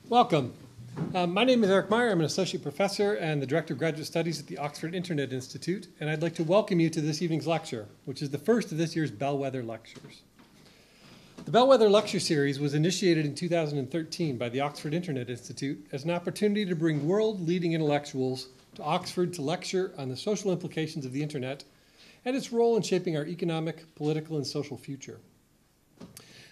Welcome. My name is Eric Meyer. I'm an associate professor and the director of graduate studies at the Oxford Internet Institute, and I'd like to welcome you to this evening's lecture, which is the first of this year's Bellwether Lectures. The Bellwether Lecture Series was initiated in 2013 by the Oxford Internet Institute as an opportunity to bring world-leading intellectuals to Oxford to lecture on the social implications of the Internet and its role in shaping our economic, political, and social future.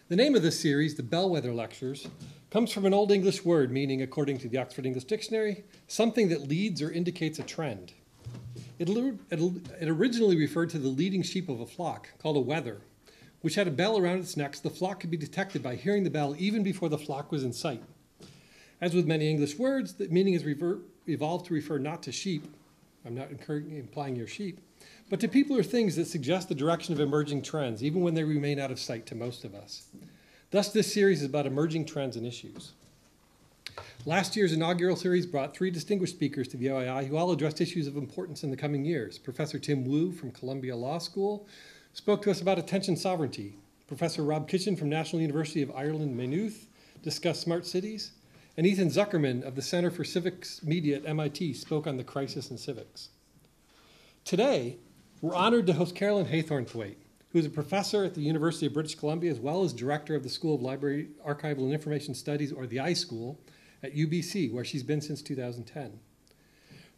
The name of this series, the Bellwether Lectures, comes from an Old English word meaning, according to the Oxford English Dictionary, something that leads or indicates a trend. It originally referred to the leading sheep of a flock, called a wether, which had a bell around its neck so the flock could be detected by hearing the bell even before the flock was in sight. As with many English words, the meaning has evolved to refer not to sheep, I'm not implying you're sheep, but to people or things that suggest the direction of emerging trends, even when they remain out of sight to most of us. Thus, this series is about emerging trends and issues. Last year's inaugural series brought three distinguished speakers to the OII who all addressed issues of importance in the coming years. Professor Tim Wu from Columbia Law School spoke to us about attention sovereignty. Professor Rob Kitchen from National University of Ireland, Maynooth discussed smart cities. And Ethan Zuckerman of the Center for Civics Media at MIT spoke on the crisis in civics. Today, we're honored to host Carolyn Haythornthwaite, who is a professor at the University of British Columbia as well as director of the School of Library, Archival, and Information Studies, or the iSchool, at UBC, where she's been since 2010.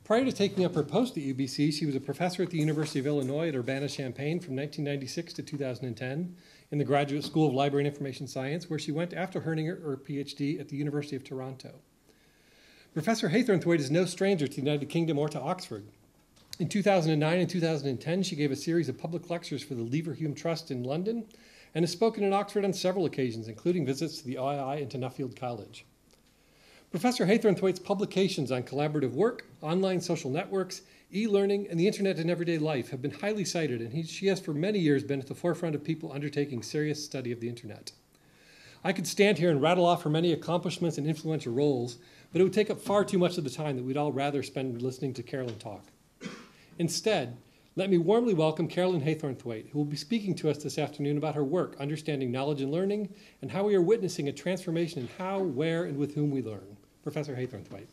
Prior to taking up her post at UBC, she was a professor at the University of Illinois at Urbana-Champaign from 1996 to 2010 in the Graduate School of Library and Information Science, where she went after earning her PhD at the University of Toronto. Professor Haythornthwaite is no stranger to the United Kingdom or to Oxford. In 2009 and 2010, she gave a series of public lectures for the Leverhulme Trust in London and has spoken in Oxford on several occasions, including visits to the OII and to Nuffield College. Professor Haythornthwaite's publications on collaborative work, online social networks, e-learning, and the Internet in everyday life have been highly cited, and she has for many years been at the forefront of people undertaking serious study of the Internet. I could stand here and rattle off her many accomplishments and influential roles, but it would take up far too much of the time that we'd all rather spend listening to Carolyn talk. Instead, let me warmly welcome Carolyn Haythornthwaite, who will be speaking to us this afternoon about her work, Understanding Knowledge and Learning, and how we are witnessing a transformation in how, where, and with whom we learn. Professor Haythornthwaite.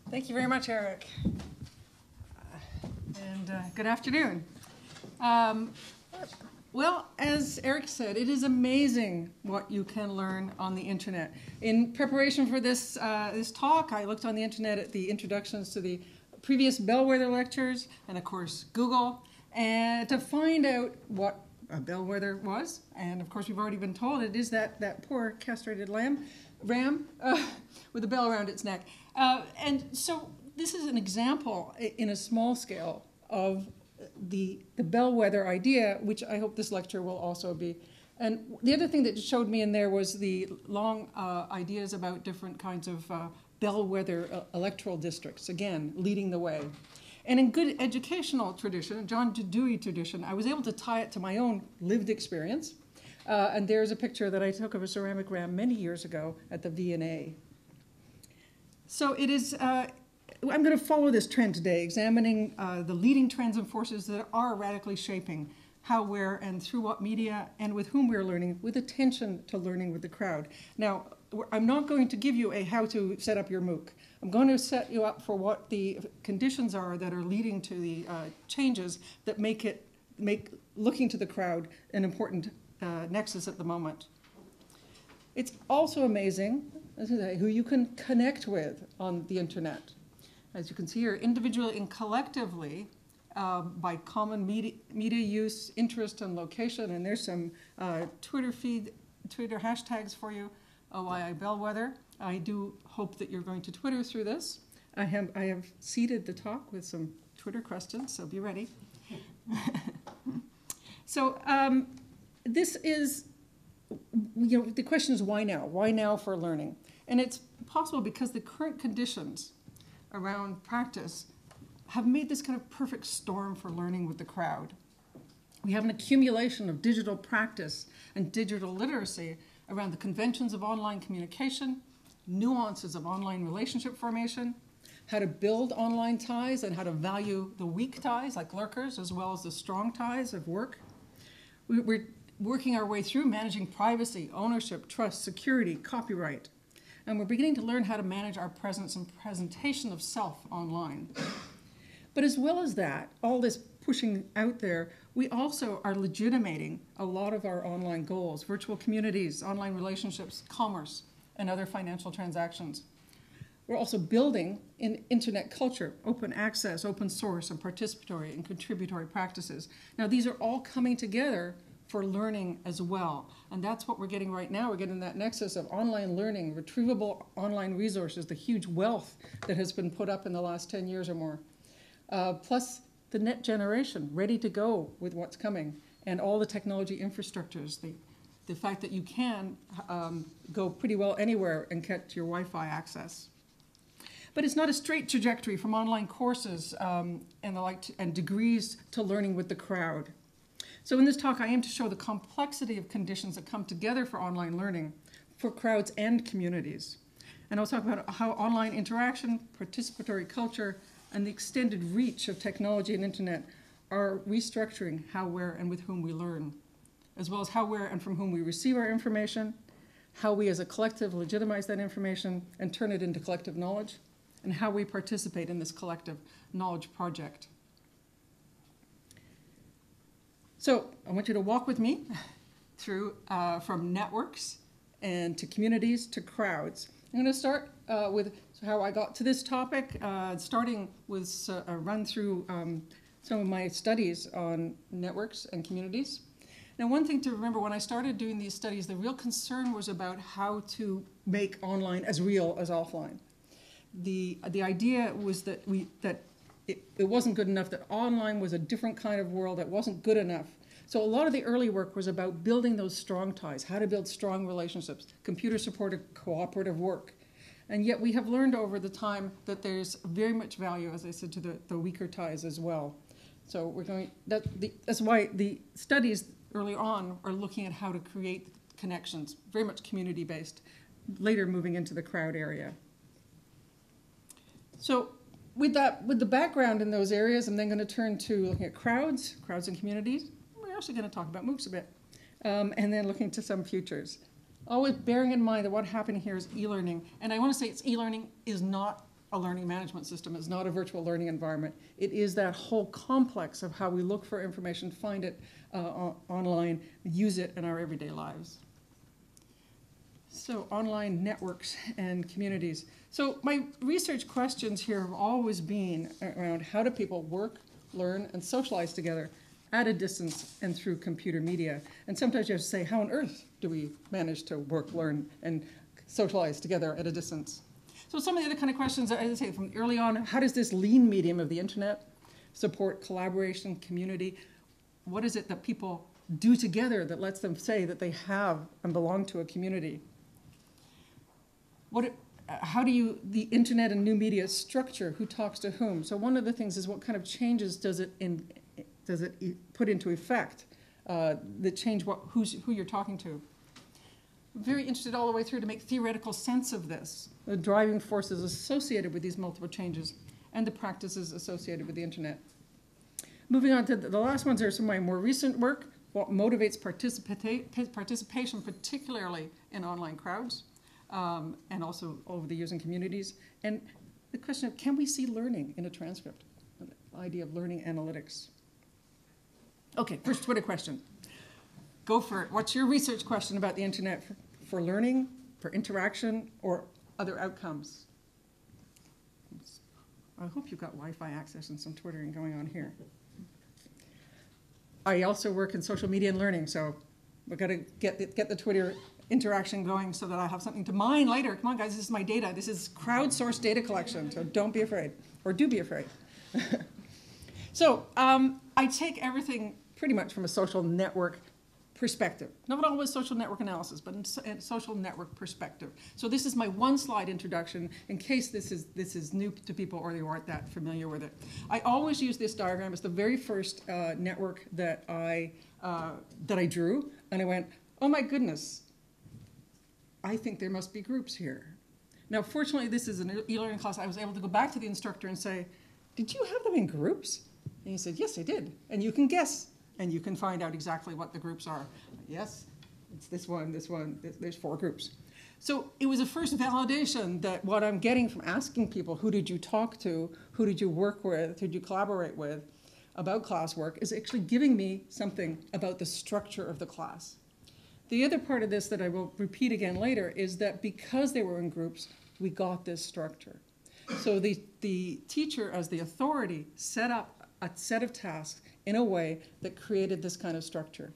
Thank you very much, Eric. Good afternoon. Well, as Eric said, it is amazing what you can learn on the Internet. In preparation for this talk, I looked on the Internet at the introductions to the previous Bellwether lectures, and of course, Google, and to find out what a bellwether was. And of course, we've already been told it is that poor castrated ram with a bell around its neck. And so this is an example in a small scale of the bellwether idea, which I hope this lecture will also be. And the other thing that showed me in there was the long ideas about different kinds of bellwether electoral districts, again, leading the way. And in good educational tradition, John Dewey tradition, I was able to tie it to my own lived experience. And there's a picture that I took of a ceramic ram many years ago at the V&A. So it is, I'm going to follow this trend today, examining the leading trends and forces that are radically shaping how, where, and through what media, and with whom we're learning, with attention to learning with the crowd. Now, I'm not going to give you a how to set up your MOOC. I'm going to set you up for what the conditions are that are leading to the changes that make looking to the crowd an important nexus at the moment. It's also amazing who you can connect with on the Internet. As you can see here, individually and collectively, by common media use, interest, and location. And there's some Twitter hashtags for you, OII Bellwether. I do hope that you're going to Twitter through this. I have seeded the talk with some Twitter questions, so be ready. So this is, the question is why now? Why now for learning? And it's possible because the current conditions around practice have made this kind of perfect storm for learning with the crowd. We have an accumulation of digital practice and digital literacy around the conventions of online communication, nuances of online relationship formation, how to build online ties and how to value the weak ties like lurkers as well as the strong ties of work. working our way through managing privacy, ownership, trust, security, copyright. And we're beginning to learn how to manage our presence and presentation of self online. But as well as that, all this pushing out there, we also are legitimating a lot of our online goals, virtual communities, online relationships, commerce, and other financial transactions. We're also building in internet culture, open access, open source, and participatory and contributory practices. Now, these are all coming together for learning as well. And that's what we're getting right now. We're getting that nexus of online learning, retrievable online resources, the huge wealth that has been put up in the last 10 years or more. Plus the net generation, ready to go with what's coming, and all the technology infrastructures, the fact that you can go pretty well anywhere and get your Wi-Fi access. But it's not a straight trajectory from online courses and the like and degrees to learning with the crowd. So in this talk, I aim to show the complexity of conditions that come together for online learning, for crowds and communities. And I'll talk about how online interaction, participatory culture, and the extended reach of technology and internet are restructuring how, where, and with whom we learn, as well as how, where, and from whom we receive our information, how we as a collective legitimize that information and turn it into collective knowledge, and how we participate in this collective knowledge project. So I want you to walk with me through from networks and to communities to crowds. I'm going to start with how I got to this topic, starting with a run through some of my studies on networks and communities. Now, one thing to remember, when I started doing these studies, the real concern was about how to make online as real as offline. The idea was that it wasn't good enough, that online was a different kind of world that wasn't good enough. So a lot of the early work was about building those strong ties, how to build strong relationships, computer-supported cooperative work. And yet we have learned over the time that there's very much value, as I said, to the weaker ties as well. So that's why the studies early on are looking at how to create connections, very much community-based, later moving into the crowd area. So with the background in those areas, I'm then going to turn to looking at crowds and communities. We're actually going to talk about MOOCs a bit, and then looking to some futures. Always bearing in mind that what happened here is e-learning. And I want to say it's e-learning is not a learning management system. It's not a virtual learning environment. It is that whole complex of how we look for information, find it online, use it in our everyday lives. So online networks and communities. So my research questions here have always been around how do people work, learn, and socialize together at a distance and through computer media. And sometimes you have to say, how on earth do we manage to work, learn, and socialize together at a distance? So some of the other kind of questions, as I say, from early on, how does this lean medium of the internet support collaboration, community? What is it that people do together that lets them say that they have and belong to a community? How do the internet and new media structure who talks to whom? So one of the things is what kind of changes does it put into effect that change who you're talking to? I'm very interested all the way through to make theoretical sense of this, the driving forces associated with these multiple changes and the practices associated with the internet. Moving on to the last ones are some of my more recent work, what motivates participation, particularly in online crowds, and also over the years in communities. And the question of, can we see learning in a transcript? The idea of learning analytics. Okay, first Twitter question. Go for it. What's your research question about the internet for learning, for interaction, or other outcomes? I hope you've got Wi-Fi access and some Twittering going on here. I also work in social media and learning, so we've got to get the Twitter interaction going so that I have something to mine later. Come on, guys, this is my data. This is crowdsourced data collection, so don't be afraid, or do be afraid. So I take everything pretty much from a social network perspective. Not always social network analysis, but in social network perspective. So this is my one-slide introduction in case this is new to people or they aren't that familiar with it. I always use this diagram. It's the very first network that I drew, and I went, oh my goodness, I think there must be groups here. Now, fortunately, this is an e-learning class. I was able to go back to the instructor and say, did you have them in groups? And he said, yes, I did. And you can guess and you can find out exactly what the groups are. Yes, it's this one, there's 4 groups. So it was a first validation that what I'm getting from asking people, who did you talk to, who did you work with, who did you collaborate with about classwork, is actually giving me something about the structure of the class. The other part of this that I will repeat again later is that because they were in groups, we got this structure. So the teacher, as the authority, set up a set of tasks in a way that created this kind of structure.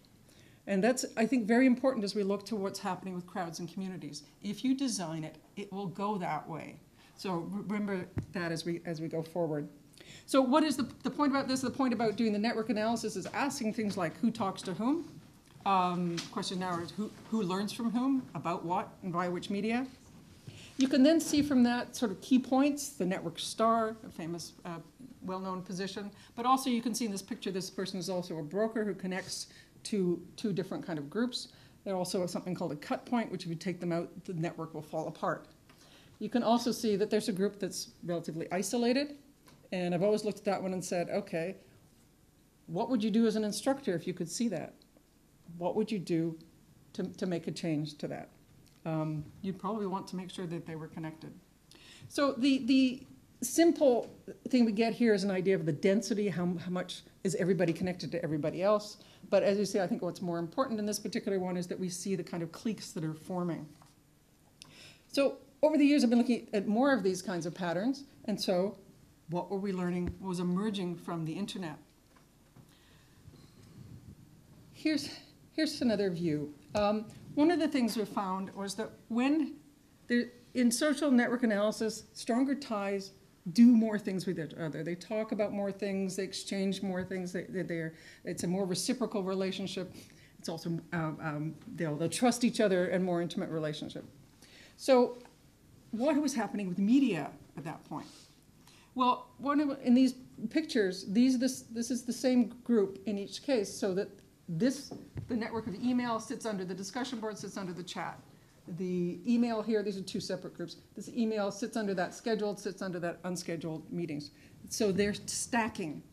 And that's, I think, very important as we look to what's happening with crowds and communities. If you design it, it will go that way. So remember that as we go forward. So what is the point about this? The point about doing the network analysis is asking things like who talks to whom. Question now is who learns from whom, about what, and by which media. You can then see from that sort of key points, the network star, a famous, well-known position. But also you can see in this picture, this person is also a broker who connects to 2 different kind of groups. There also is something called a cut point, which if you take them out, the network will fall apart. You can also see that there's a group that's relatively isolated. And I've always looked at that one and said, okay, what would you do as an instructor if you could see that? What would you do to make a change to that? You'd probably want to make sure that they were connected. So the simple thing we get here is an idea of the density, how much is everybody connected to everybody else. But as you see, I think what's more important in this particular one is that we see the kind of cliques that are forming. So over the years, I've been looking at more of these kinds of patterns. And so what were we learning was emerging from the internet? Here's another view. One of the things we found was that in social network analysis, stronger ties do more things with each other. They talk about more things, they exchange more things, it's a more reciprocal relationship. It's also, they'll trust each other and more intimate relationship. So what was happening with media at that point? Well, in these pictures, this is the same group in each case, so that the network of email sits under the discussion board, sits under the chat. The email here, these are 2 separate groups. This email sits under that scheduled, sits under that unscheduled meetings. So they're stacking.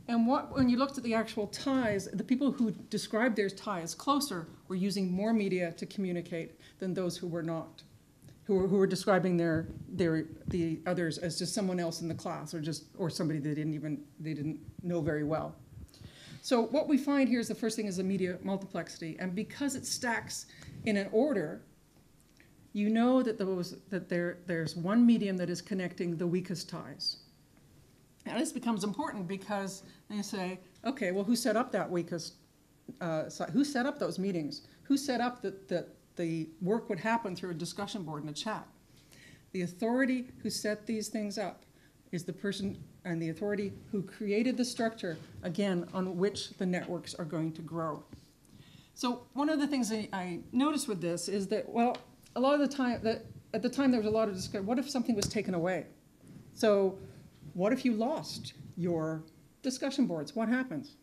And when you looked at the actual ties, the people who described their ties closer were using more media to communicate than those who were not, who were describing the others as just someone else in the class or somebody they didn't know very well. So what we find here is the first thing is the media multiplexity, and because it stacks in an order, you know that there's one medium that is connecting the weakest ties. And this becomes important because they say, okay, well, who set up that weakest? Who set up those meetings? Who set up that the work would happen through a discussion board and a chat? The authority who set these things up is the person and the authority who created the structure, again, on which the networks are going to grow. So one of the things I noticed with this is that, well, a lot of the time, at the time there was a lot of discussion, what if something was taken away? So what if you lost your discussion boards? What happens?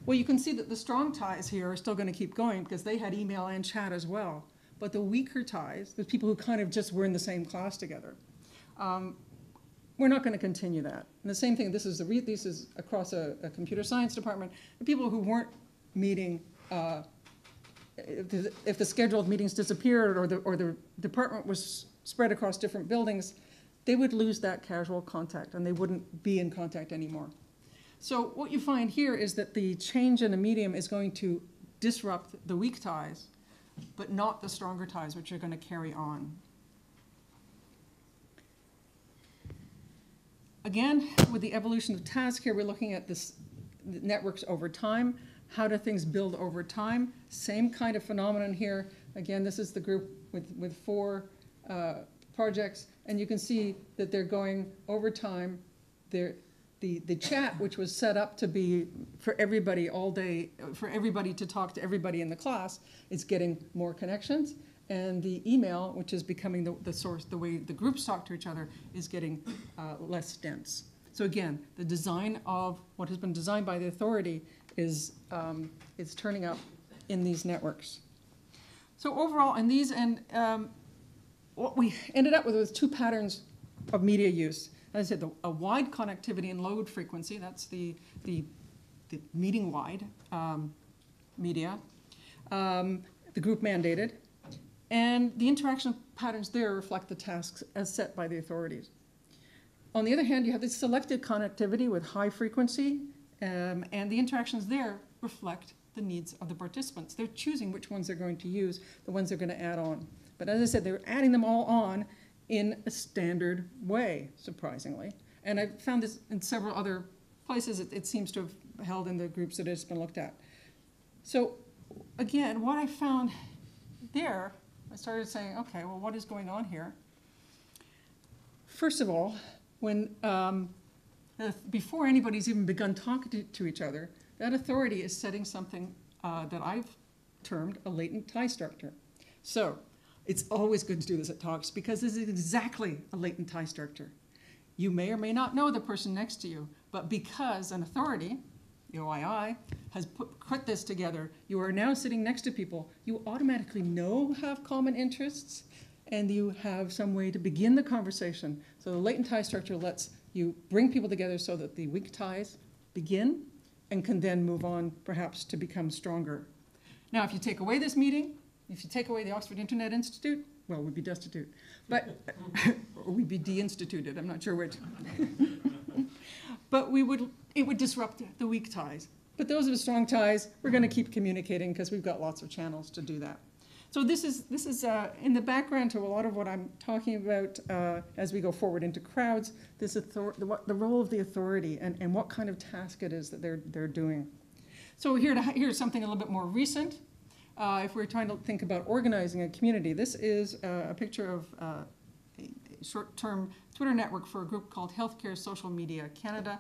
Well, you can see that the strong ties here are still going to keep going because they had email and chat as well. But the weaker ties, the people who kind of just were in the same class together, we're not going to continue that. And the same thing, this is across a computer science department. The people who weren't meeting, if the scheduled meetings disappeared or the department was spread across different buildings, they would lose that casual contact and they wouldn't be in contact anymore. So what you find here is that the change in a medium is going to disrupt the weak ties, but not the stronger ties, which are going to carry on. Again, with the evolution of task here, we're looking at this networks over time. How do things build over time? Same kind of phenomenon here. Again, this is the group with 4 projects, and you can see that they're going over time. The chat, which was set up to be for everybody all day, for everybody to talk to everybody in the class, is getting more connections. And the email, which is becoming the source, the way the groups talk to each other, is getting less dense. So again, the design of what has been designed by the authority is turning up in these networks. So overall, in these, what we ended up with was 2 patterns of media use. As I said, a wide connectivity and load frequency, that's the the meeting-wide media, the group mandated, and the interaction patterns there reflect the tasks as set by the authorities. On the other hand, you have this selected connectivity with high frequency, and the interactions there reflect the needs of the participants. They're choosing which ones they're going to use, the ones they're going to add on. But as I said, they're adding them all on in a standard way, surprisingly. And I found this in several other places. It seems to have held in the groups that it's been looked at. So again, what I found there, I started saying, okay, well, what is going on here? First of all, when before anybody's even begun talking to each other, that authority is setting something that I've termed a latent tie structure. So it's always good to do this at talks because this is exactly a latent tie structure. You may or may not know the person next to you, but because an authority, the OII, has put this together, you are now sitting next to people you automatically know have common interests, and you have some way to begin the conversation. So the latent tie structure lets you bring people together so that the weak ties begin and can then move on perhaps to become stronger. Now, if you take away this meeting, if you take away the Oxford Internet Institute, well, we'd be destitute, but or we'd be deinstituted, I'm not sure which. But it would disrupt the weak ties. But those with strong ties, we're going to keep communicating because we've got lots of channels to do that. So this is in the background to a lot of what I'm talking about as we go forward into crowds, the role of the authority and what kind of task it is that they're doing. So here's something a little bit more recent. If we're trying to think about organizing a community, this is a picture of a short-term Twitter network for a group called Healthcare Social Media Canada.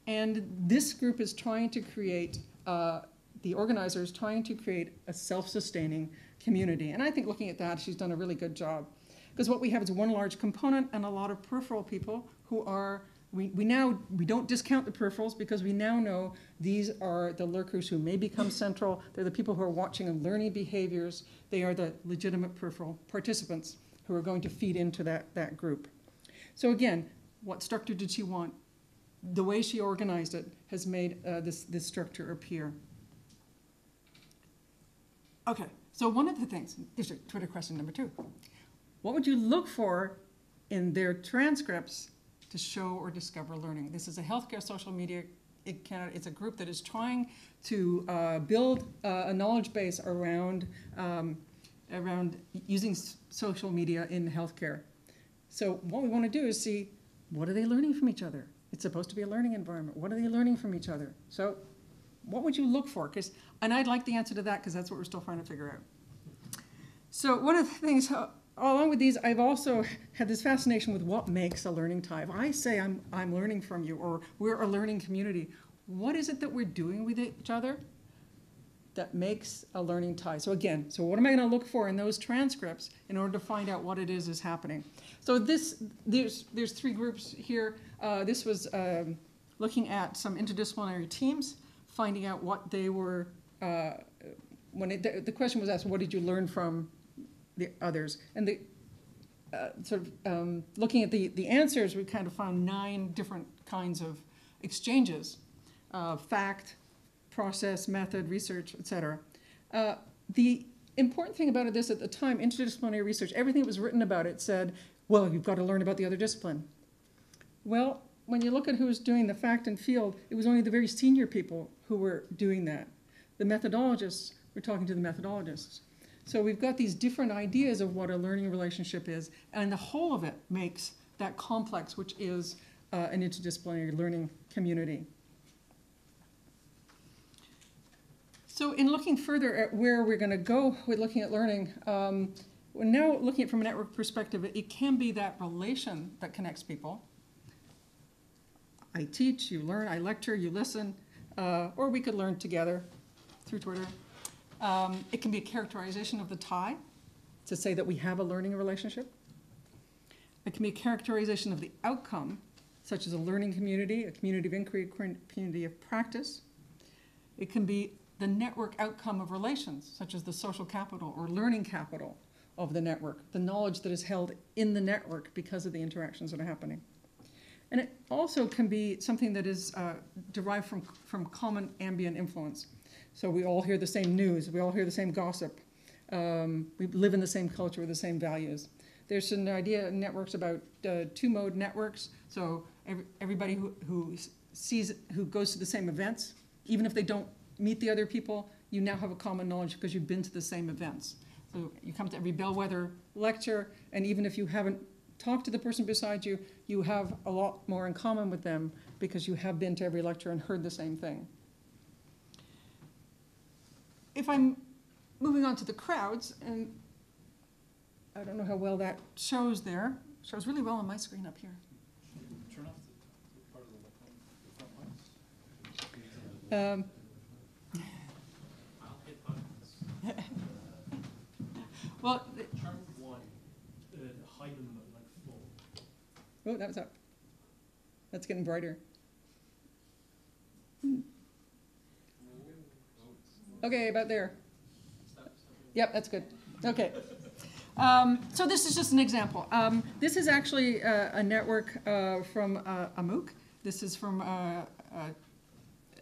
And this group is trying to create, the organizer is trying to create a self-sustaining community. And I think looking at that, she's done a really good job. Because what we have is one large component and a lot of peripheral people who are, we don't discount the peripherals because we now know these are the lurkers who may become central. They're the people who are watching and learning behaviors. They are the legitimate peripheral participants who are going to feed into that group. So again, what structure did she want? The way she organized it has made this structure appear. Okay, so one of the things, this is Twitter question number 2. What would you look for in their transcripts to show or discover learning? This is a healthcare social media in Canada. It's a group that is trying to build a knowledge base around using social media in healthcare. So what we want to do is see, what are they learning from each other? It's supposed to be a learning environment. What are they learning from each other? So what would you look for? And I'd like the answer to that because that's what we're still trying to figure out. So one of the things, along with these, I've also had this fascination with what makes a learning tie. If I say I'm learning from you or we're a learning community, what is it that we're doing with each other that makes a learning tie? So again, so what am I going to look for in those transcripts in order to find out what it is happening? So there's 3 groups here. This was looking at some interdisciplinary teams, finding out what they were, the question was asked, what did you learn from the others? And looking at the answers, we kind of found 9 different kinds of exchanges, fact, process, method, research, etc. The important thing about this at the time, interdisciplinary research, everything that was written about it said, well, you've got to learn about the other discipline. Well, when you look at who was doing the fact and field, it was only the very senior people who were doing that. The methodologists were talking to the methodologists. So we've got these different ideas of what a learning relationship is, and the whole of it makes that complex, which is an interdisciplinary learning community. So in looking further at where we're going to go with looking at learning, we're now looking at it from a network perspective. It can be that relation that connects people. I teach, you learn, I lecture, you listen, or we could learn together through Twitter. It can be a characterization of the tie to say that we have a learning relationship. It can be a characterization of the outcome, such as a learning community, a community of inquiry, a community of practice. It can be the network outcome of relations, such as the social capital or learning capital of the network, the knowledge that is held in the network because of the interactions that are happening. And it also can be something that is derived from common ambient influence. So we all hear the same news, we all hear the same gossip, we live in the same culture with the same values. There's an idea in networks about two-mode networks. So everybody who goes to the same events, even if they don't meet the other people, you now have a common knowledge because you've been to the same events. So you come to every bellwether lecture, and even if you haven't talked to the person beside you, you have a lot more in common with them because you have been to every lecture and heard the same thing. If I'm moving on to the crowds, and I don't know how well that shows there. Shows really well on my screen up here. Turn off the part of the front lights. I'll hit buttons. Well, Turn one. Hide them like full. oh, that was up. That's getting brighter. Okay, about there. Yep, that's good. Okay. So this is just an example. This is actually a network from a MOOC. This is from a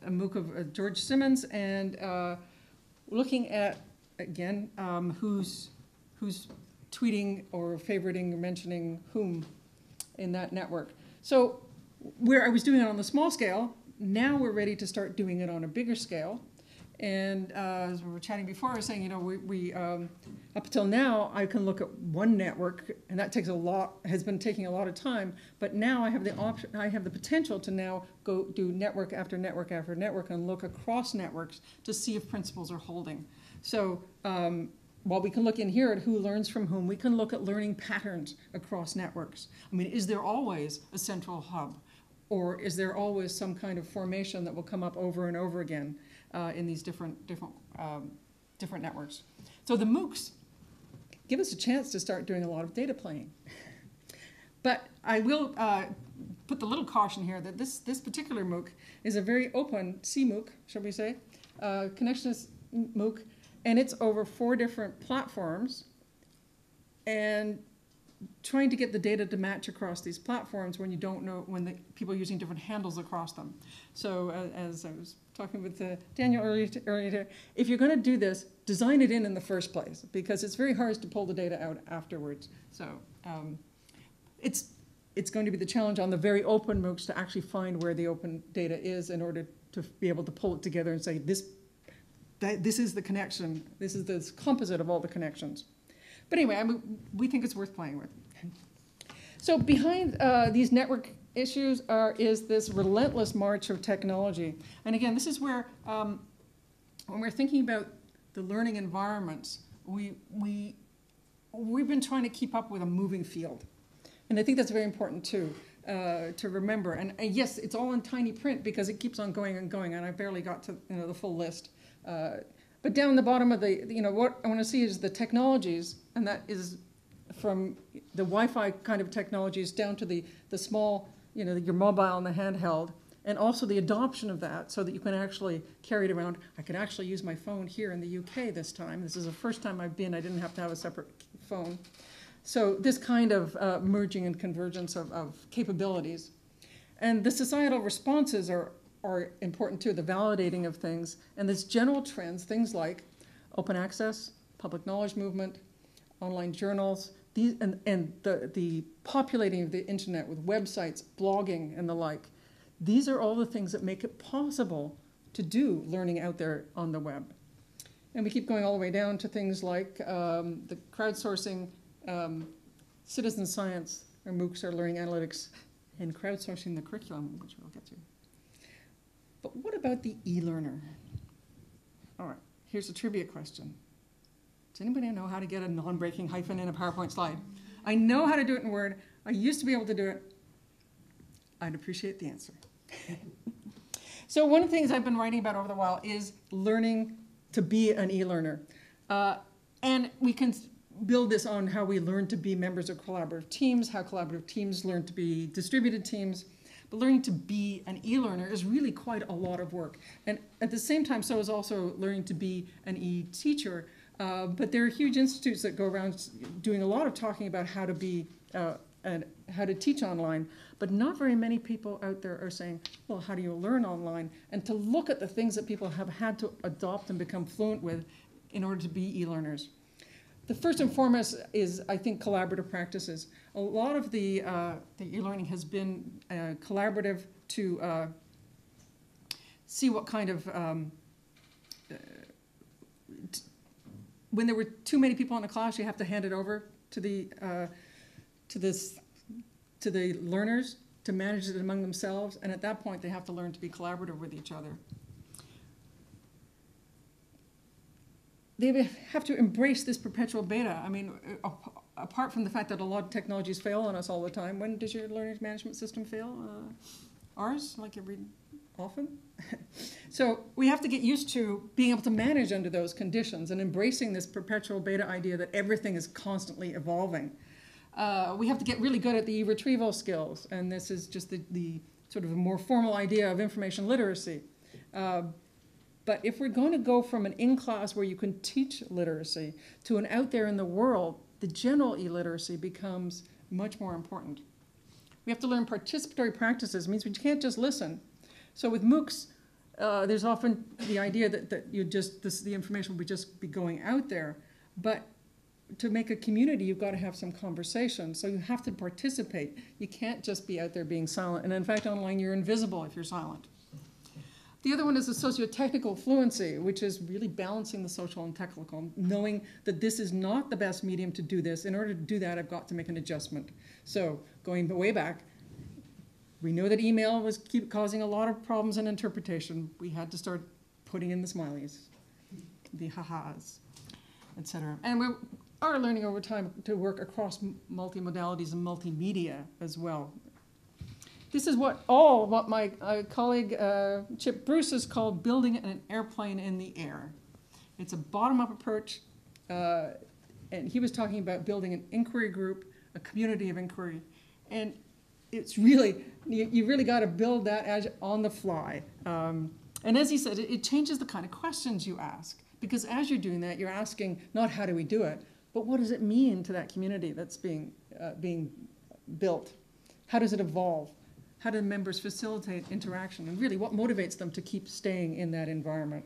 MOOC of George Simmons, and looking at, again, who's tweeting or favoriting or mentioning whom in that network. So where I was doing it on the small scale, now we're ready to start doing it on a bigger scale. And as we were chatting before, I was saying, you know, we up until now, I can look at one network, and that has been taking a lot of time. But now I have the option, I have the potential to now go do network after network after network and look across networks to see if principles are holding. So while we can look in here at who learns from whom, we can look at learning patterns across networks. I mean, is there always a central hub? Or is there always some kind of formation that will come up over and over again in these different networks? So the MOOCs give us a chance to start doing a lot of data playing. But I will put the little caution here that this particular MOOC is a very open CMOOC, shall we say, connectionist MOOC, and it's over 4 different platforms. And trying to get the data to match across these platforms when you don't know, when the people are using different handles across them. So as I was talking with Daniel earlier, if you're going to do this, design it in the first place, because it's very hard to pull the data out afterwards. So it's going to be the challenge on the very open MOOCs to actually find where the open data is in order to be able to pull it together and say, this is the connection, this is the composite of all the connections. But anyway, we think it's worth playing with. So behind these network issues is this relentless march of technology. And again, this is where, when we're thinking about the learning environments, we've been trying to keep up with a moving field. And I think that's very important too, to remember. And yes, it's all in tiny print because it keeps on going and going, and I barely got to the full list. But down the bottom of the, what I want to see is the technologies, and that is from the Wi-Fi kind of technologies down to the small, your mobile and the handheld, and also the adoption of that so that you can actually carry it around. I can actually use my phone here in the UK this time. This is the first time I've been. I didn't have to have a separate phone. So this kind of merging and convergence of capabilities. And the societal responses are important too, the validating of things, and this general trends, things like open access, public knowledge movement, online journals, these, and the populating of the internet with websites, blogging, and the like. These are all the things that make it possible to do learning out there on the web. And we keep going all the way down to things like the crowdsourcing, citizen science, or MOOCs, or learning analytics, and crowdsourcing the curriculum, which we'll get to. But what about the e-learner? All right, here's a trivia question. Does anybody know how to get a non-breaking hyphen in a PowerPoint slide? I know how to do it in Word. I used to be able to do it. I'd appreciate the answer. So one of the things I've been writing about over the while is learning to be an e-learner. And we can build this on how we learn to be members of collaborative teams, how collaborative teams learn to be distributed teams. But learning to be an e-learner is really quite a lot of work. And at the same time, so is also learning to be an e-teacher. But there are huge institutes that go around doing a lot of talking about how to be and how to teach online, but not very many people out there are saying, well, how do you learn online? And to look at the things that people have had to adopt and become fluent with in order to be e-learners. The first and foremost is, I think, collaborative practices. A lot of the e-learning has been collaborative to see what kind of, when there were too many people in a class, you have to hand it over to the learners to manage it among themselves, and at that point they have to learn to be collaborative with each other. They have to embrace this perpetual beta. I mean, apart from the fact that a lot of technologies fail on us all the time, when does your learning management system fail? Ours, like every often? So we have to get used to being able to manage under those conditions and embracing this perpetual beta idea that everything is constantly evolving. We have to get really good at the retrieval skills, and this is just the sort of a more formal idea of information literacy. But if we're going to go from an in-class where you can teach literacy to an out there in the world, the general e-literacy becomes much more important. We have to learn participatory practices. It means we can't just listen. So with MOOCs, there's often the idea that the information will just be going out there. But to make a community, you've got to have some conversation. So you have to participate. You can't just be out there being silent. And in fact, online, you're invisible if you're silent. The other one is the socio-technical fluency, which is really balancing the social and technical, knowing that this is not the best medium to do this. In order to do that, I've got to make an adjustment. So going way back, we know that email was causing a lot of problems in interpretation. We had to start putting in the smileys, the ha-has, etc. And we are learning over time to work across multimodalities and multimedia as well. This is what my colleague Chip Bruce has called building an airplane in the air. It's a bottom-up approach, and he was talking about building an inquiry group, a community of inquiry, and it's really, you really got to build that on the fly. And as he said, it changes the kind of questions you ask, because as you're doing that, you're asking not how do we do it, but what does it mean to that community that's being built? How does it evolve? How do members facilitate interaction? And really, what motivates them to keep staying in that environment?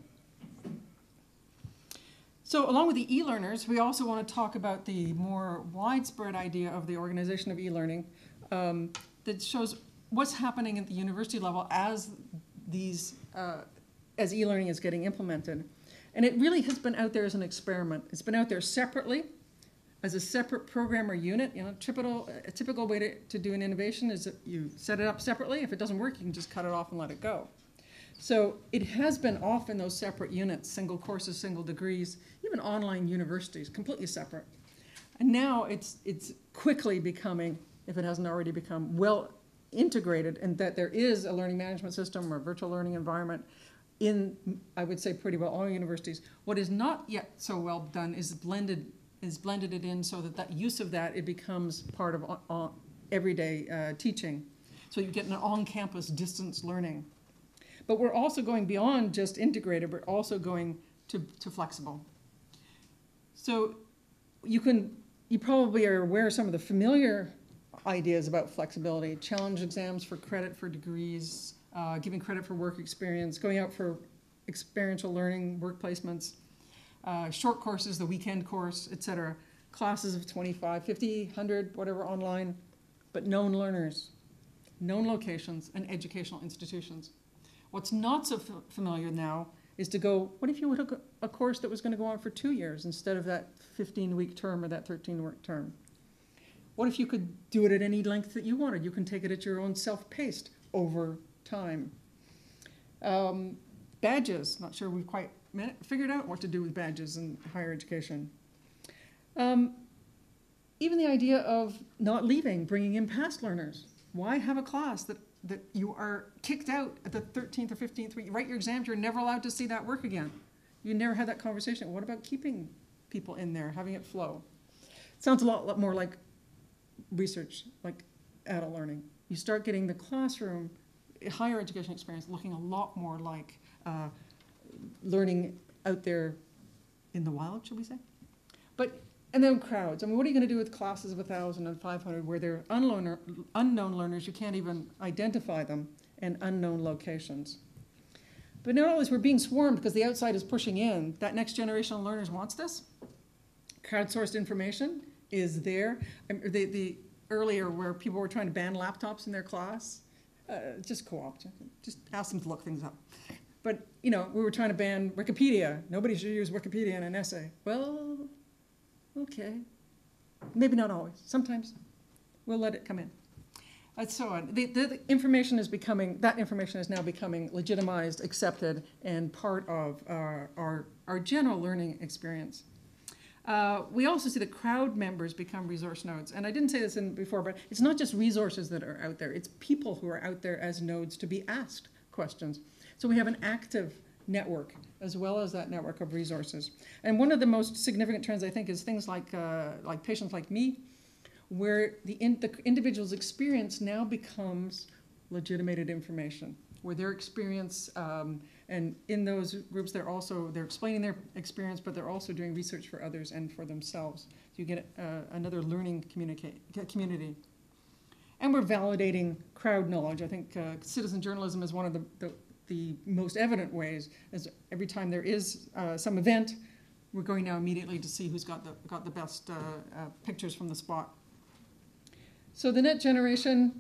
So along with the e-learners, we also want to talk about the more widespread idea of the organization of e-learning that shows what's happening at the university level as e-learning is getting implemented. And it really has been out there as an experiment. It's been out there separately, as a separate program or unit. You know, a typical way to do an innovation is that you set it up separately. If it doesn't work, you can just cut it off and let it go. So it has been often those separate units, single courses, single degrees, even online universities, completely separate. And now it's quickly becoming, if it hasn't already become, well integrated, and that there is a learning management system or a virtual learning environment in, I would say, pretty well all universities. What is not yet so well done is blended it in so that use of that, it becomes part of everyday teaching. So you get an on-campus distance learning. But we're also going beyond just integrated, we're also going to flexible. So you probably are aware of some of the familiar ideas about flexibility: challenge exams for credit for degrees, giving credit for work experience, going out for experiential learning, work placements, short courses, the weekend course, etc. Classes of 25, 50, 100, whatever online, but known learners, known locations, and educational institutions. What's not so familiar now is to go, what if you took a course that was going to go on for 2 years instead of that 15-week term or that 13-week term? What if you could do it at any length that you wanted? You can take it at your own self-paced over time. Badges, not sure we've quite figured out what to do with badges in higher education. Even the idea of not leaving, bringing in past learners. Why have a class that you are kicked out at the 13th or 15th week? You write your exams, you're never allowed to see that work again. You never had that conversation. What about keeping people in there, having it flow? It sounds a lot more like research, like adult learning. You start getting the classroom, higher education experience looking a lot more like learning out there in the wild, should we say? But And then crowds. I mean, what are you going to do with classes of 1,000 and 500 where they're unknown learners, you can't even identify them, and unknown locations? But not only is we're being swarmed because the outside is pushing in, that next generation of learners wants this. Crowdsourced information is there. The earlier where people were trying to ban laptops in their class, just co-opt, just ask them to look things up. But, you know, we were trying to ban Wikipedia. Nobody should use Wikipedia in an essay. Well, okay. Maybe not always. Sometimes we'll let it come in. And so on. The information is becoming, that information is now becoming legitimized, accepted, and part of our general learning experience. We also see that crowd members become resource nodes. And I didn't say this before, but it's not just resources that are out there. It's people who are out there as nodes to be asked questions. So we have an active network as well as that network of resources. And one of the most significant trends, I think, is things like patients like me, where the individual's experience now becomes legitimated information, where their experience, and in those groups they're explaining their experience, but they're also doing research for others and for themselves. So you get another learning community. And we're validating crowd knowledge. I think citizen journalism is one of the most evident ways, as every time there is some event, we're going now immediately to see who's got the best pictures from the spot. So the net generation,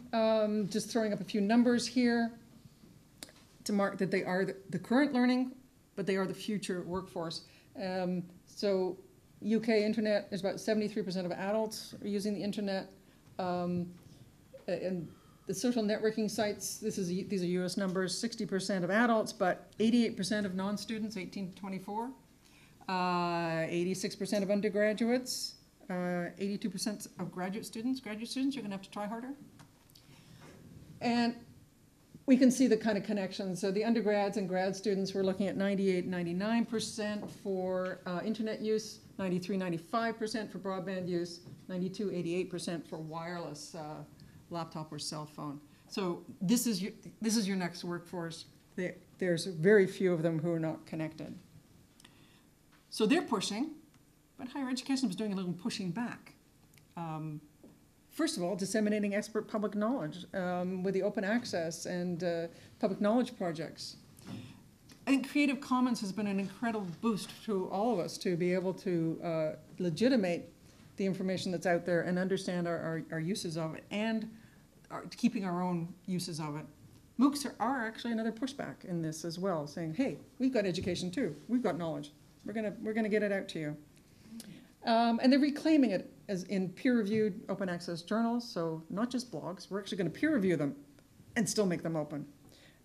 just throwing up a few numbers here to mark that they are the current learning, but they are the future workforce. So UK internet is about 73% of adults are using the internet. And the social networking sites, these are US numbers, 60% of adults, but 88% of non-students, 18 to 24, 86% of undergraduates, 82% of graduate students. Graduate students, you're gonna have to try harder. And we can see the kind of connections. So the undergrads and grad students, we're looking at 98, 99% for internet use, 93, 95% for broadband use, 92, 88% for wireless laptop or cell phone. So this is your next workforce. There's very few of them who are not connected. So they're pushing, but higher education is doing a little pushing back. First of all, disseminating expert public knowledge with the open access and public knowledge projects. I think Creative Commons has been an incredible boost to all of us to be able to legitimate the information that's out there and understand our uses of it, and keeping our own uses of it. MOOCs are actually another pushback in this as well, saying, hey, we've got education too. We've got knowledge. We're gonna get it out to you. And they're reclaiming it as in peer-reviewed open access journals, so not just blogs. We're actually gonna peer review them and still make them open.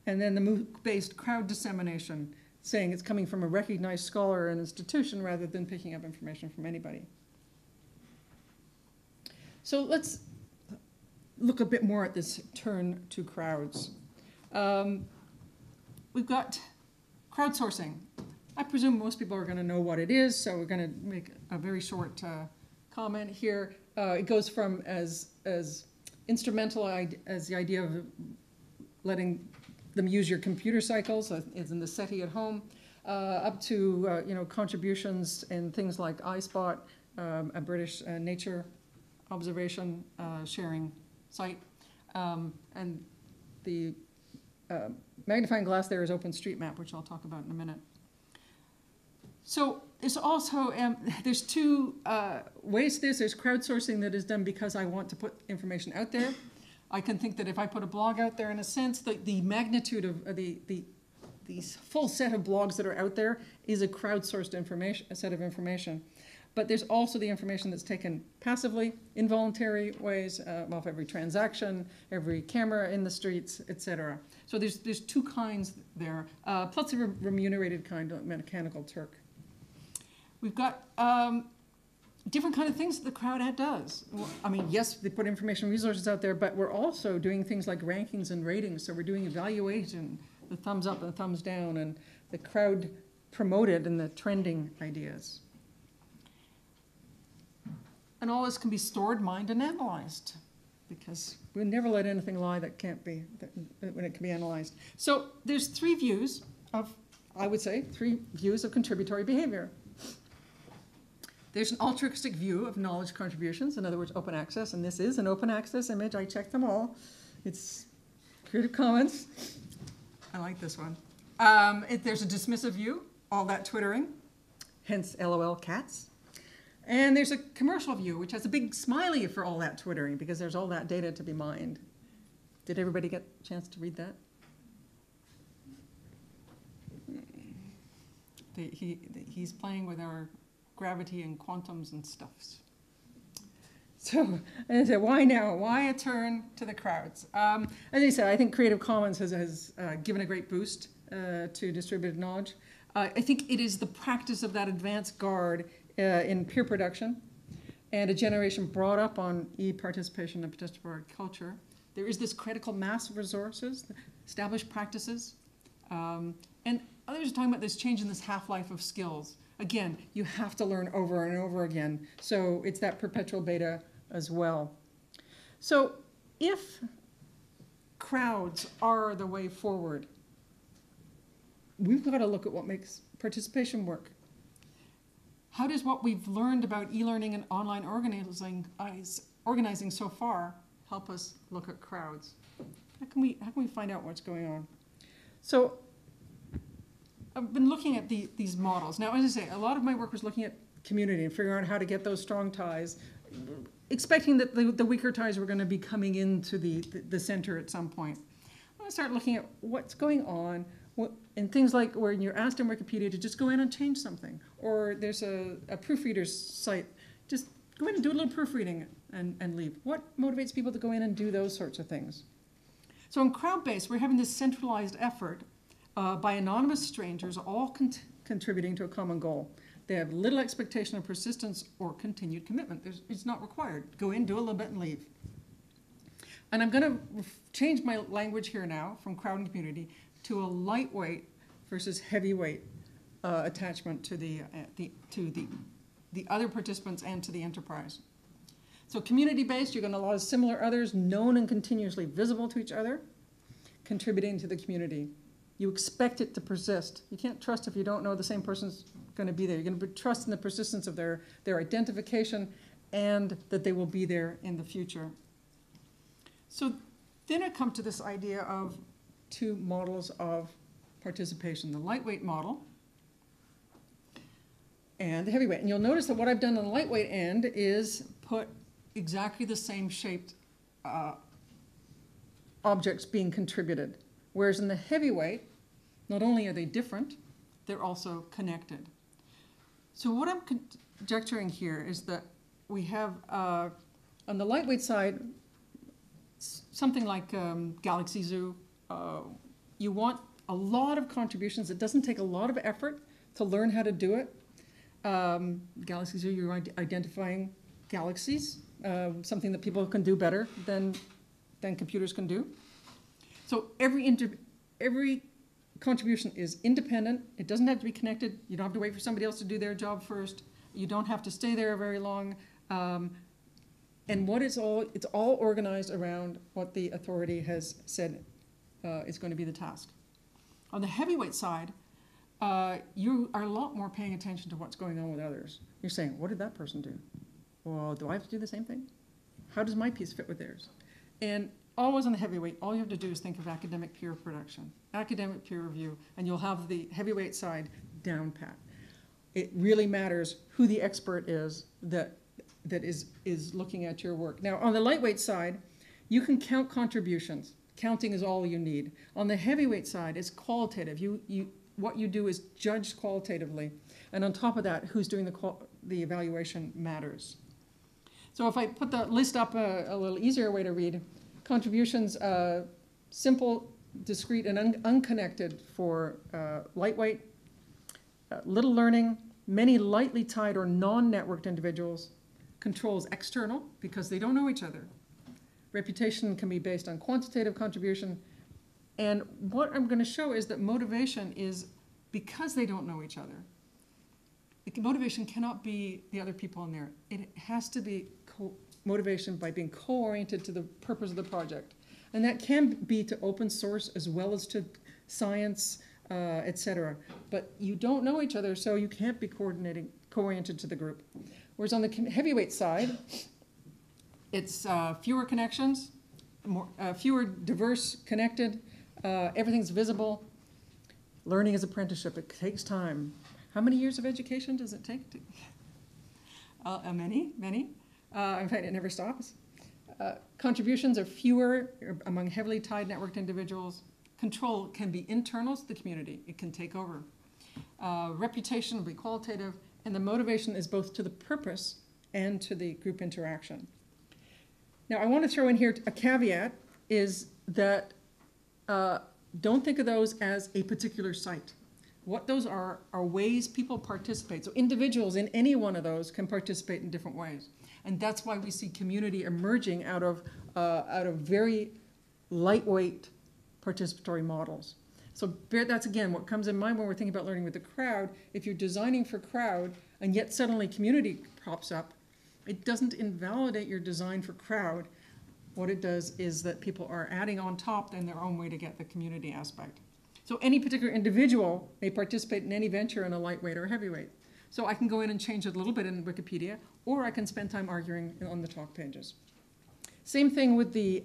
And then the MOOC-based crowd dissemination, saying it's coming from a recognized scholar and institution rather than picking up information from anybody. So let's look a bit more at this turn to crowds. We've got crowdsourcing. I presume most people are going to know what it is, so we're going to make a very short comment here. It goes from as instrumental as the idea of letting them use your computer cycles, as in the SETI at home, up to contributions in things like iSpot, a British nature observation sharing site, and the magnifying glass there is OpenStreetMap, which I'll talk about in a minute. So there's also, there's two ways to this. There's crowdsourcing that is done because I want to put information out there. I can think that if I put a blog out there, in a sense, the magnitude of the full set of blogs that are out there is a crowdsourced information, a set of information. But there's also the information that's taken passively, involuntary ways, off every transaction, every camera in the streets, etc. So there's two kinds there, plus a remunerated kind, like Mechanical Turk. We've got different kind of things that the crowd ad does. I mean, yes, they put information resources out there, but we're also doing things like rankings and ratings. So we're doing evaluation, the thumbs up and the thumbs down, and the crowd promoted and the trending ideas. And all this can be stored, mined, and analyzed, because we never let anything lie that can't be, when it can be analyzed. So there's three views of, I would say, three views of contributory behavior. There's an altruistic view of knowledge contributions, in other words, open access, and this is an open access image. I checked them all. It's Creative Commons. I like this one. There's a dismissive view, all that twittering, hence LOL cats. And there's a commercial view, which has a big smiley for all that twittering, because there's all that data to be mined. Did everybody get a chance to read that? He's playing with our gravity and quantums and stuffs. So, as I said, why now? Why a turn to the crowds? As I said, I think Creative Commons has given a great boost to distributed knowledge. I think it is the practice of that advanced guard in peer production and a generation brought up on e-participation and participatory culture. There is this critical mass of resources, established practices, and others are talking about this change in this half-life of skills. Again, you have to learn over and over again. So it's that perpetual beta as well. So if crowds are the way forward, we've got to look at what makes participation work. How does what we've learned about e-learning and online organizing so far help us look at crowds? How can we find out what's going on? So I've been looking at these models. Now, as I say, a lot of my work was looking at community and figuring out how to get those strong ties, expecting that the weaker ties were going to be coming into the center at some point. I'm going to start looking at what's going on, and things like when you're asked in Wikipedia to just go in and change something, or there's a proofreader's site, just go in and do a little proofreading and leave. What motivates people to go in and do those sorts of things? So in crowd-based, we're having this centralized effort by anonymous strangers, all contributing to a common goal. They have little expectation of persistence or continued commitment. It's not required. Go in, do a little bit, and leave. And I'm going to change my language here now from crowd and community to a lightweight versus heavyweight attachment to the other participants and to the enterprise. So community-based, you're going to allow similar others, known and continuously visible to each other, contributing to the community. You expect it to persist. You can't trust if you don't know the same person's going to be there. You're going to trust in the persistence of their identification and that they will be there in the future. So then I come to this idea of two models of participation, the lightweight model and the heavyweight. And you'll notice that what I've done on the lightweight end is put exactly the same shaped objects being contributed. Whereas in the heavyweight, not only are they different, they're also connected. So what I'm conjecturing here is that we have, on the lightweight side, something like Galaxy Zoo. You want a lot of contributions. It doesn't take a lot of effort to learn how to do it. Galaxy Zoo, you're identifying galaxies, something that people can do better than computers can do. So every contribution is independent. It doesn't have to be connected. You don't have to wait for somebody else to do their job first. You don't have to stay there very long. And it's all organized around what the authority has said is going to be the task. On the heavyweight side, you are a lot more paying attention to what's going on with others. You're saying, what did that person do? Well, do I have to do the same thing? How does my piece fit with theirs? And always on the heavyweight, all you have to do is think of academic peer production, academic peer review, and you'll have the heavyweight side down pat. It really matters who the expert is that is looking at your work. Now, on the lightweight side, you can count contributions. Counting is all you need. On the heavyweight side, it's qualitative. What you do is judged qualitatively. And on top of that, who's doing the evaluation matters. So if I put the list up a little easier way to read, contributions, simple, discrete, and unconnected for lightweight, little learning, many lightly tied or non-networked individuals, controls external because they don't know each other. Reputation can be based on quantitative contribution. And what I'm going to show is that motivation is because they don't know each other. Motivation cannot be the other people in there. It has to be motivation by being co-oriented to the purpose of the project. And that can be to open source as well as to science, etc. But you don't know each other, so you can't be co-oriented to the group. Whereas on the heavyweight side, it's fewer connections, fewer diverse connected, everything's visible. Learning is apprenticeship, it takes time. How many years of education does it take? Many. In fact, it never stops. Contributions are fewer among heavily tied networked individuals. Control can be internal to the community. It can take over. Reputation will be qualitative, and the motivation is both to the purpose and to the group interaction. Now, I want to throw in here a caveat is that don't think of those as a particular site. What those are ways people participate. So individuals in any one of those can participate in different ways. And that's why we see community emerging out of very lightweight participatory models. So that's, again, what comes in mind when we're thinking about learning with the crowd. If you're designing for crowd and yet suddenly community pops up, it doesn't invalidate your design for crowd. What it does is that people are adding on top in their own way to get the community aspect. So any particular individual may participate in any venture in a lightweight or heavyweight. So I can go in and change it a little bit in Wikipedia, or I can spend time arguing on the talk pages. Same thing with the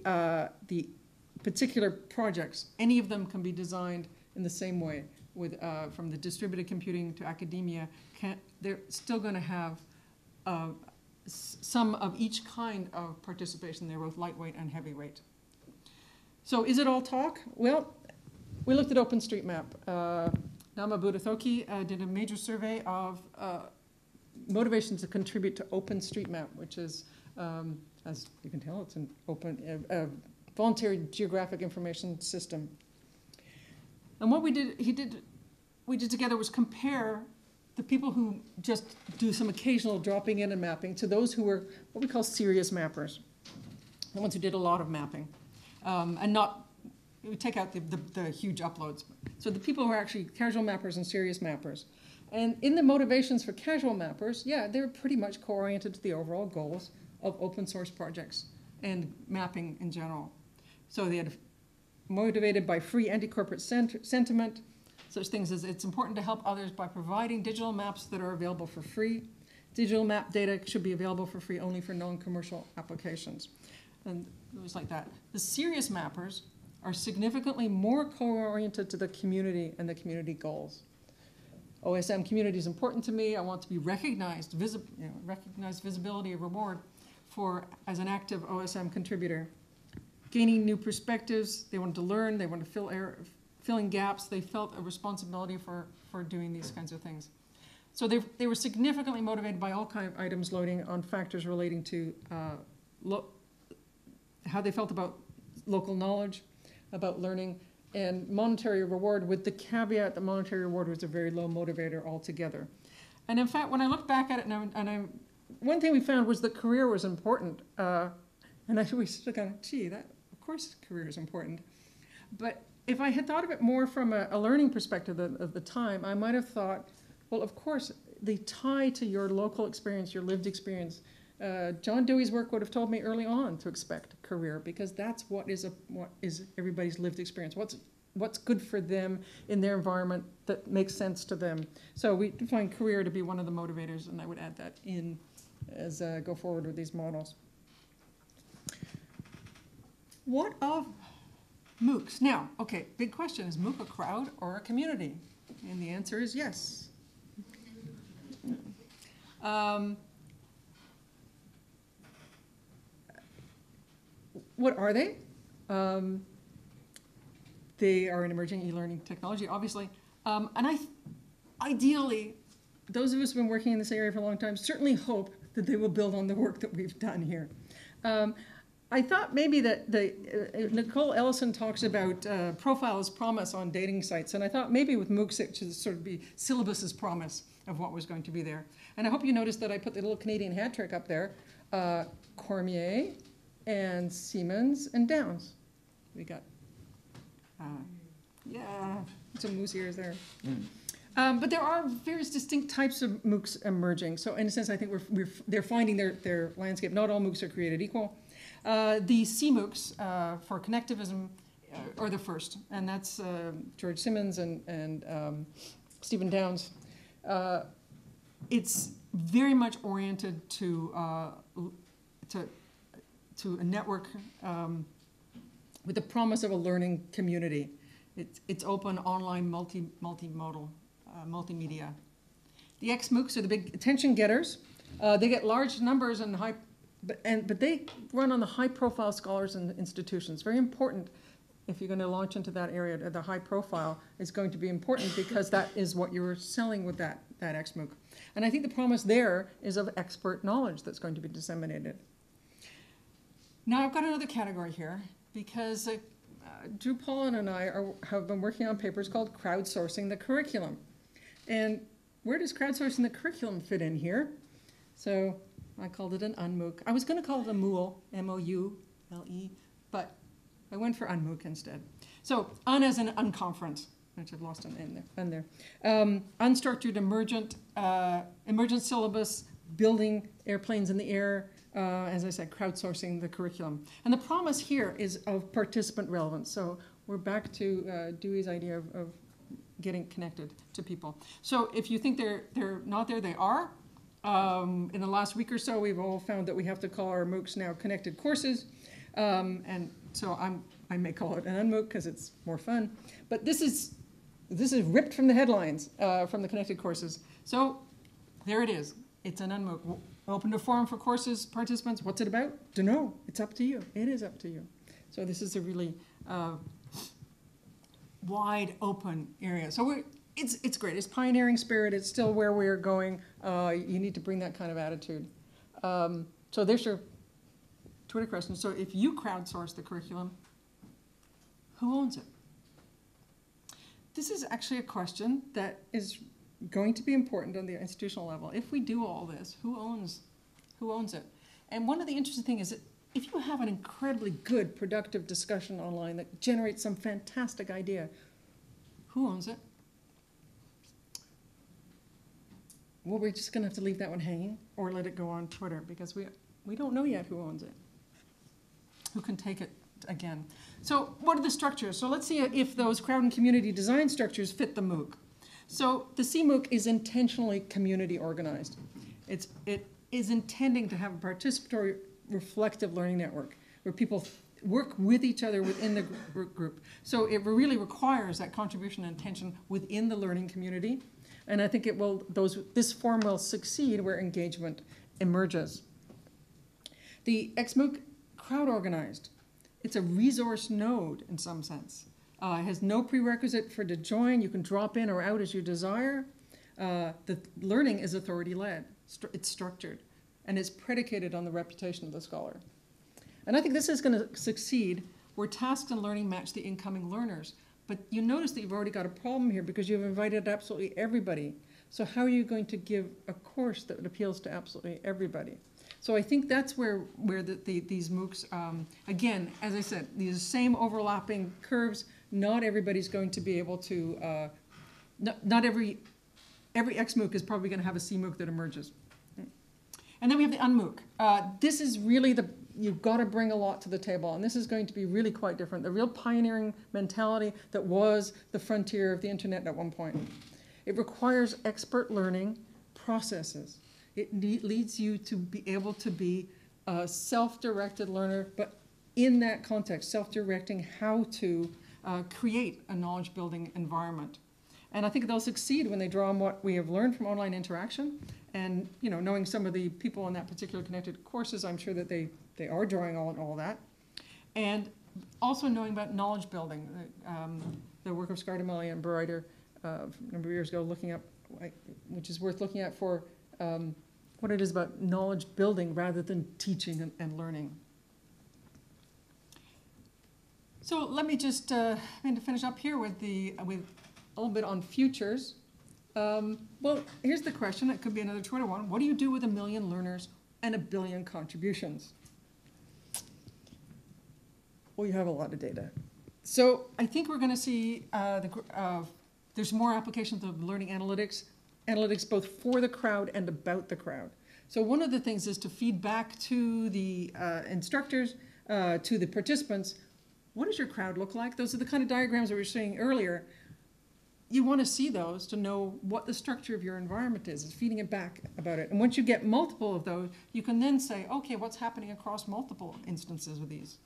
particular projects. Any of them can be designed in the same way, with from the distributed computing to academia. They're still going to have some of each kind of participation. They're both lightweight and heavyweight. So is it all talk? Well, we looked at OpenStreetMap. Nama Budathoki did a major survey of motivation to contribute to OpenStreetMap, which is, as you can tell, it's an open, voluntary geographic information system. And what we did together was compare the people who just do some occasional dropping in and mapping to those who were what we call serious mappers, the ones who did a lot of mapping, and not. We take out the huge uploads. So the people who are actually casual mappers and serious mappers. And in the motivations for casual mappers, yeah, they're pretty much co-oriented to the overall goals of open source projects and mapping in general. So they had motivated by free anti-corporate sentiment, such things as it's important to help others by providing digital maps that are available for free. Digital map data should be available for free only for non-commercial applications. And it was like that. The serious mappers are significantly more co-oriented to the community and the community goals. OSM community is important to me. I want to be recognized, recognized visibility or reward as an active OSM contributor. Gaining new perspectives, they wanted to learn, they wanted to fill in gaps, they felt a responsibility for doing these kinds of things. So they were significantly motivated by all kinds of items loading on factors relating to how they felt about local knowledge, about learning, and monetary reward, with the caveat that monetary reward was a very low motivator altogether. And in fact, when I look back at it, one thing we found was that career was important. And we sort of kind of, gee, of course career is important. But if I had thought of it more from a learning perspective of the time, I might have thought, well, of course, the tie to your local experience, your lived experience. John Dewey's work would have told me early on to expect a career, because that's what is everybody's lived experience. What's good for them in their environment that makes sense to them. So we find career to be one of the motivators, and I would add that in as go forward with these models. What of MOOCs? Now, okay, big question, is MOOC a crowd or a community? And the answer is yes. What are they? They are an emerging e-learning technology, obviously. And ideally, those of us who've been working in this area for a long time certainly hope that they will build on the work that we've done here. I thought maybe that Nicole Ellison talks about profile as promise on dating sites, and I thought maybe with MOOCs it should sort of be syllabus as promise of what was going to be there. And I hope you noticed that I put the little Canadian hat trick up there, Cormier, and Siemens and Downs. We got, some moose ears there. But there are various distinct types of MOOCs emerging. So in a sense, I think they're finding their landscape. Not all MOOCs are created equal. The CMOOCs for connectivism are the first, and that's George Simmons and Stephen Downs. it's very much oriented to a network with the promise of a learning community. It's open, online, multimodal, multimedia. The ex-MOOCs are the big attention getters. They get large numbers and but they run on the high-profile scholars and institutions. Very important if you're going to launch into that area. The high profile is going to be important because that is what you're selling with that ex-MOOC. And I think the promise there is of expert knowledge that's going to be disseminated. Now I've got another category here because Drew Pollan and I have been working on papers called Crowdsourcing the Curriculum. And where does crowdsourcing the curriculum fit in here? So I called it an unMOOC. I was going to call it a MOOL, M-O-U-L-E, but I went for unMOOC instead. So un as an unconference, which I've lost an N there. Unstructured emergent syllabus, building airplanes in the air, as I said, crowdsourcing the curriculum. And the promise here is of participant relevance. So we're back to Dewey's idea of getting connected to people. So if you think they're not there, they are. In the last week or so, we've all found that we have to call our MOOCs now connected courses. And so I may call it an unMOOC because it's more fun. But this is ripped from the headlines from the connected courses. So there it is. It's an unMOOC. Open to forum for courses participants. What's it about? Dunno. It's up to you. It is up to you. So this is a really wide open area. So it's great. It's pioneering spirit. It's still where we're going. You need to bring that kind of attitude. So there's your Twitter question. So if you crowdsource the curriculum, who owns it? This is actually a question that is going to be important on the institutional level. If we do all this, who owns it? And one of the interesting things is that if you have an incredibly good, productive discussion online that generates some fantastic idea, who owns it? Well, we're just going to have to leave that one hanging or let it go on Twitter because we don't know yet who owns it, who can take it again. So what are the structures? So let's see if those crowd and community design structures fit the MOOC. So the CMOOC is intentionally community organized. It is intending to have a participatory reflective learning network where people work with each other within the group. So it really requires that contribution and attention within the learning community. And I think this form will succeed where engagement emerges. The ex-MOOC crowd organized. It's a resource node in some sense. It has no prerequisite for to join. You can drop in or out as you desire. The learning is authority-led. It's structured. And it's predicated on the reputation of the scholar. And I think this is going to succeed where tasks and learning match the incoming learners. But you notice that you've already got a problem here because you've invited absolutely everybody. So how are you going to give a course that appeals to absolutely everybody? So I think that's where these MOOCs, again, as I said, these same overlapping curves, not everybody's going to be able to, not every ex-MOOC is probably going to have a CMOOC that emerges. And then we have the unMOOC. This is really you've got to bring a lot to the table, and this is going to be really quite different. The real pioneering mentality that was the frontier of the internet at one point. It requires expert learning processes. It leads you to be able to be a self-directed learner, but in that context, self-directing how to create a knowledge-building environment. And I think they'll succeed when they draw on what we have learned from online interaction. And knowing some of the people in that particular connected courses, I'm sure that they are drawing on all that. And also knowing about knowledge building. The work of Scardamelli and Berreiter a number of years ago, looking up, which is worth looking at for what it is about knowledge building rather than teaching and learning. So let me just to finish up here with a little bit on futures. Well, here's the question. It could be another Twitter one. What do you do with 1 million learners and 1 billion contributions? Well, you have a lot of data. So I think we're going to see there's more applications of learning analytics both for the crowd and about the crowd. So one of the things is to feed back to the instructors, to the participants, what does your crowd look like? Those are the kind of diagrams that we were seeing earlier. you want to see those to know what the structure of your environment is. It's feeding it back about it. And once you get multiple of those, you can then say, okay, what's happening across multiple instances of these?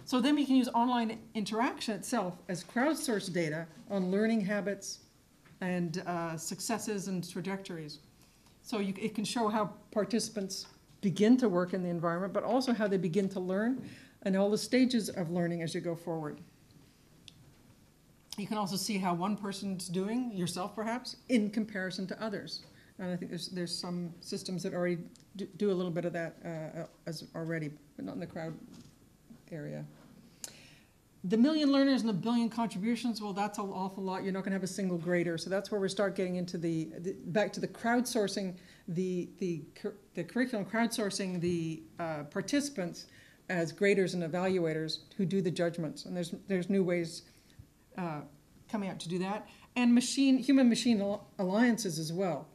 So then we can use online interaction itself as crowdsourced data on learning habits and successes and trajectories. So it can show how participants begin to work in the environment, but also how they begin to learn and all the stages of learning as you go forward. You can also see how one person's doing, yourself perhaps, in comparison to others. And I think there's some systems that already do a little bit of that as already, but not in the crowd area. The 1 million learners and 1 billion contributions, well, that's an awful lot. You're not going to have a single grader. So that's where we start getting into back to the crowdsourcing, the curriculum crowdsourcing the participants as graders and evaluators who do the judgments. And there's new ways coming out to do that. And human-machine alliances as well.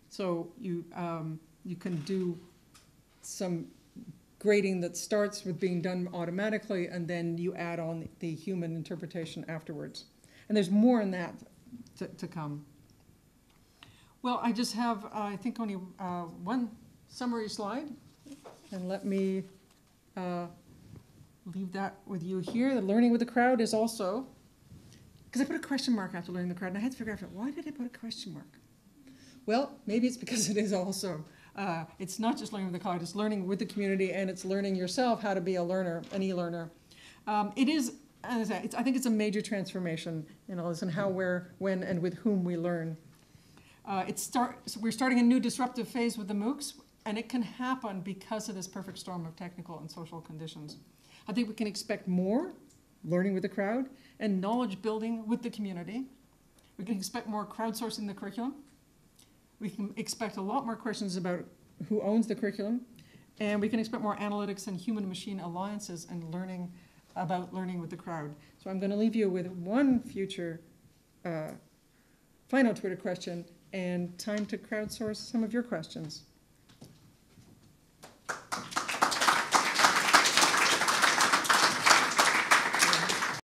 So you can do some grading that starts with being done automatically, and then you add on the human interpretation afterwards. And there's more in that to come. Well, I just have, I think, only one summary slide. And let me leave that with you here. The learning with the crowd is also, because I put a question mark after learning the crowd, and I had to figure out, why did I put a question mark? Well, maybe it's because it is also. It's not just learning with the crowd, it's learning with the community, and it's learning yourself how to be a learner, an e-learner. It is, as I said, I think it's a major transformation in all this and how, where, when, and with whom we learn. We're starting a new disruptive phase with the MOOCs, and it can happen because of this perfect storm of technical and social conditions. I think we can expect more learning with the crowd and knowledge building with the community. We can expect more crowdsourcing the curriculum. We can expect a lot more questions about who owns the curriculum, and we can expect more analytics and human-machine alliances and learning about learning with the crowd. So I'm going to leave you with one future final Twitter question and time to crowdsource some of your questions.